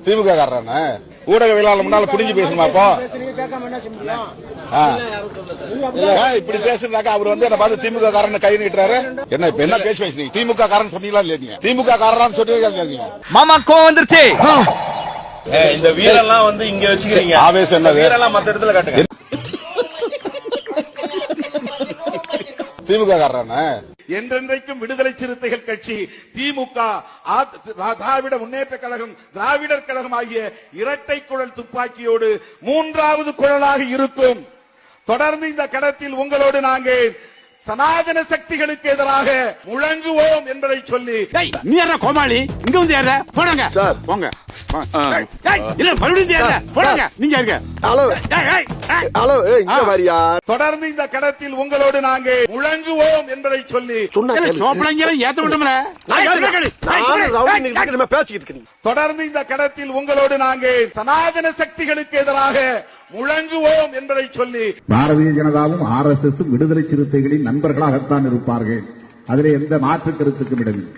திமுக காரரானே ஊடகவியலாளர் முன்னால புடிஞ்சு பேசணுமா? அப்போ இப்படி பேசுறதாக்க அவர் வந்து என்ன பார்த்து திமுக காரன் கை நீட்டுறாரு. என்ன இப்ப என்ன பேசி பேசுறீங்க? திமுக காரன் சொன்னீங்களா இல்லையா? நீங்க திமுக காரரான்னு சொன்னீங்க. மாமா கோவம் வந்துருச்சு. இந்த வீரெல்லாம் வந்து இங்க வச்சுக்கிறீங்க. ஆவேசம் என்ன வீரெல்லாம் மத்த இடத்துல காட்டுங்க. திமுக காரரானே என்றென்றைக்கும் விடுதலை சிறுத்தைகள் கட்சி, திமுக, திராவிட முன்னேற்ற கழகம், திராவிடர் கழகம் ஆகிய இரட்டை குழல் துப்பாக்கியோடு மூன்றாவது குழலாக இருக்கும். தொடர்ந்து இந்த கடத்தில் உங்களோடு நாங்கள் சனாதன சக்திகளுக்கு எதிராக முழங்குவோம் என்பதை சொல்லி. நீ யார கோமாளி? இங்க வந்து யார போடுங்க சார், போங்க. இல்ல மறுபடியும் போடுங்க. நீங்க இருக்க. ஹலோ ஹலோ, இங்க வாரியா. தொடர்ந்து இந்த கடத்தில் உங்களோடு நாங்கள் முழங்குவோம் என்பதை சொல்லி. சோப்பளங்க ஏத்த விடும்ல. தொடர்ந்து இந்த கடத்தில் உங்களோடு நாங்கள் சனாதன சக்திகளுக்கு எதிராக முழங்குவோம் என்பதை சொல்லி. பாரதிய ஜனதாவும் RSS விடுதலை சிறுத்தைகளின் நண்பர்களாகத்தான் இருப்பார்கள். அதிலே எந்த மாற்று கருத்துக்கும் இடமில்லை.